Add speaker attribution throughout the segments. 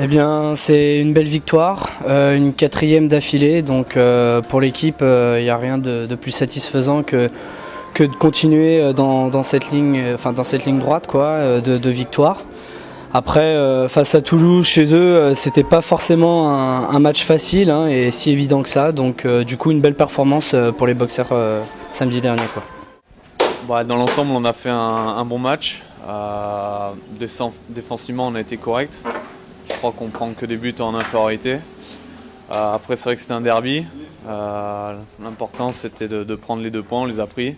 Speaker 1: Eh bien, c'est une belle victoire, une quatrième d'affilée. Donc pour l'équipe, il n'y a rien de plus satisfaisant que de continuer dans cette ligne, dans cette ligne droite quoi, de victoire. Après, face à Toulouse, chez eux, c'était pas forcément un match facile et si évident que ça. Donc du coup, une belle performance pour les Boxers samedi dernier, quoi.
Speaker 2: Bah, dans l'ensemble, on a fait un bon match. Défensivement, on a été correct. Je crois qu'on prend que des buts en infériorité. Après, c'est vrai que c'était un derby. L'important, c'était de prendre les 2 points, on les a pris.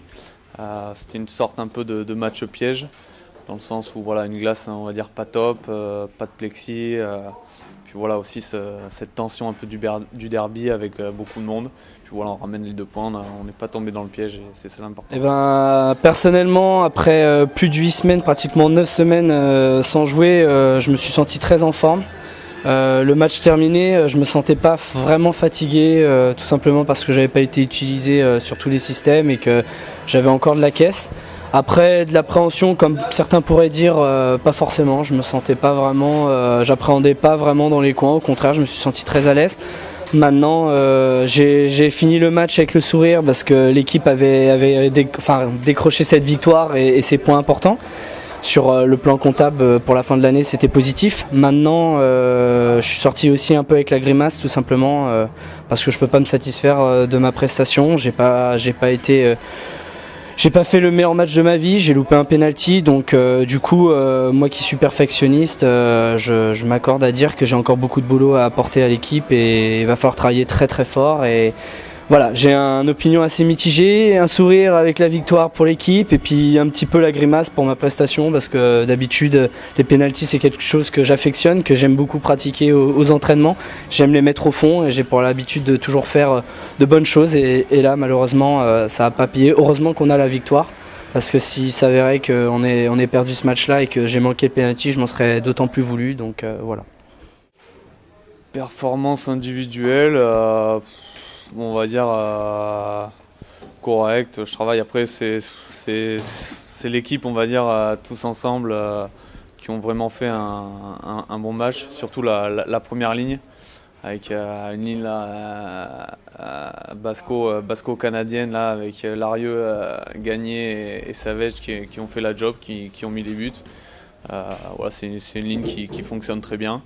Speaker 2: C'était une sorte un peu de match piège, dans le sens où voilà, une glace, on va dire pas top, pas de plexi. Puis voilà aussi cette tension un peu du derby avec beaucoup de monde. Puis voilà, on ramène les 2 points, on n'est pas tombé dans le piège et c'est ça l'important.
Speaker 1: Eh ben, personnellement, après plus de 8 semaines, pratiquement 9 semaines sans jouer, je me suis senti très en forme. Le match terminé, je me sentais pas vraiment fatigué, tout simplement parce que j'avais pas été utilisé sur tous les systèmes et que j'avais encore de la caisse. Après, de l'appréhension, comme certains pourraient dire, pas forcément. Je me sentais pas vraiment, j'appréhendais pas vraiment dans les coins. Au contraire, je me suis senti très à l'aise. Maintenant, j'ai fini le match avec le sourire parce que l'équipe avait décroché cette victoire et ses points importants. Sur le plan comptable, pour la fin de l'année, c'était positif. Maintenant, je suis sorti aussi un peu avec la grimace, tout simplement, parce que je peux pas me satisfaire de ma prestation. J'ai pas fait le meilleur match de ma vie, j'ai loupé un penalty, donc du coup, moi qui suis perfectionniste, je m'accorde à dire que j'ai encore beaucoup de boulot à apporter à l'équipe et il va falloir travailler très très fort. Et voilà, j'ai une opinion assez mitigée, un sourire avec la victoire pour l'équipe et puis un petit peu la grimace pour ma prestation parce que d'habitude les pénaltys c'est quelque chose que j'affectionne, que j'aime beaucoup pratiquer aux entraînements. J'aime les mettre au fond et j'ai pour l'habitude de toujours faire de bonnes choses et là malheureusement ça n'a pas payé. Heureusement qu'on a la victoire parce que s'il s'avérait qu'on ait perdu ce match-là et que j'ai manqué le pénalty, je m'en serais d'autant plus voulu, donc voilà.
Speaker 2: Performance individuelle. On va dire correct. Je travaille après, c'est l'équipe, on va dire, tous ensemble qui ont vraiment fait un bon match, surtout la première ligne, avec une ligne là, basco-canadienne là, avec Larieux, Gagné et Savage qui ont fait la job, qui ont mis les buts. Voilà, c'est une ligne qui fonctionne très bien.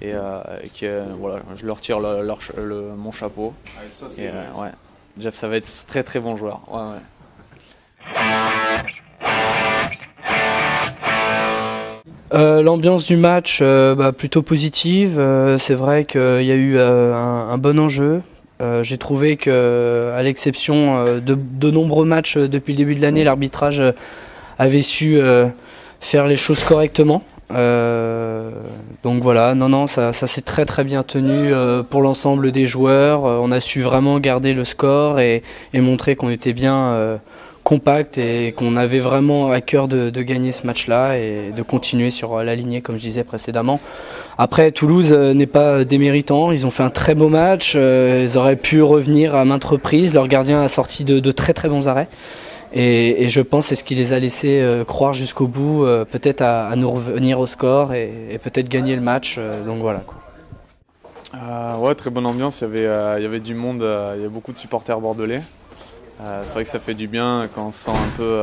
Speaker 2: Et voilà, je leur tire mon chapeau.
Speaker 3: Ouais, ça,
Speaker 2: ouais. Jeff, ça va être très très bon joueur. Ouais, ouais.
Speaker 1: L'ambiance du match, plutôt positive. C'est vrai qu'il y a eu un bon enjeu. J'ai trouvé qu'à l'exception de nombreux matchs depuis le début de l'année, l'arbitrage avait su faire les choses correctement. Donc voilà, non, ça s'est très très bien tenu pour l'ensemble des joueurs. On a su vraiment garder le score et montrer qu'on était bien compact et qu'on avait vraiment à cœur de gagner ce match-là et de continuer sur la lignée comme je disais précédemment. Après, Toulouse n'est pas déméritant, ils ont fait un très beau match, ils auraient pu revenir à maintes reprises, leur gardien a sorti de très très bons arrêts. Et je pense que c'est ce qui les a laissés croire jusqu'au bout, peut-être à nous revenir au score et peut-être gagner le match. Donc voilà, quoi.
Speaker 2: Ouais, très bonne ambiance, il y avait du monde, il y a beaucoup de supporters bordelais. C'est vrai que ça fait du bien quand on se sent un peu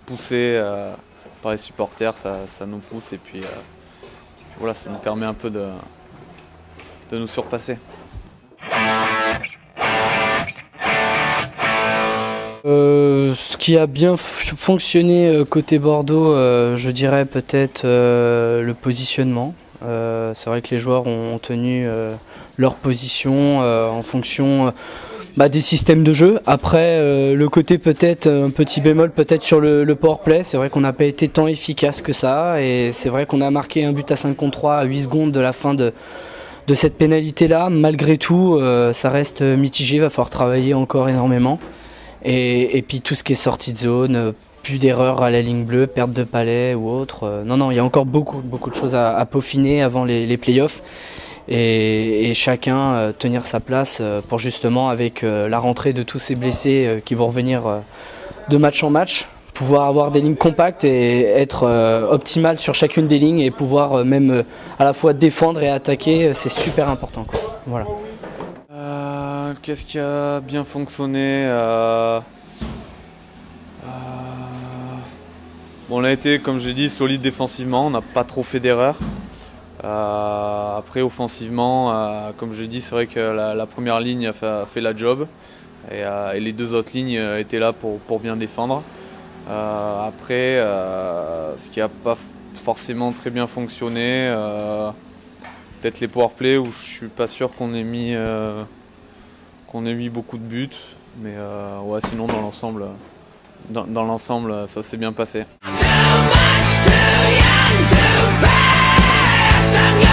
Speaker 2: poussé par les supporters, ça nous pousse et puis voilà, ça nous permet un peu de nous surpasser.
Speaker 1: Ce qui a bien fonctionné côté Bordeaux, je dirais peut-être le positionnement. C'est vrai que les joueurs ont tenu leur position en fonction des systèmes de jeu. Après, le côté peut-être, un petit bémol peut-être sur le powerplay, c'est vrai qu'on n'a pas été tant efficace que ça et c'est vrai qu'on a marqué un but à 5 contre 3 à 8 secondes de la fin de cette pénalité-là. Malgré tout, ça reste mitigé, il va falloir travailler encore énormément. Et puis tout ce qui est sortie de zone, plus d'erreurs à la ligne bleue, perte de palais ou autre. Non, il y a encore beaucoup de choses à peaufiner avant les playoffs et chacun tenir sa place pour justement avec la rentrée de tous ces blessés qui vont revenir de match en match, pouvoir avoir des lignes compactes et être optimal sur chacune des lignes et pouvoir même à la fois défendre et attaquer, c'est super important, quoi. Voilà.
Speaker 2: Qu'est-ce qui a bien fonctionné Bon, on a été, comme j'ai dit, solide défensivement, on n'a pas trop fait d'erreurs. Après, offensivement, comme j'ai dit, c'est vrai que la première ligne a fait la job et les deux autres lignes étaient là pour bien défendre. Après, ce qui n'a pas forcément très bien fonctionné, peut-être les powerplays où je suis pas sûr qu'on ait mis beaucoup de buts, mais ouais, sinon dans l'ensemble, ça s'est bien passé. Too much, too young, too fast.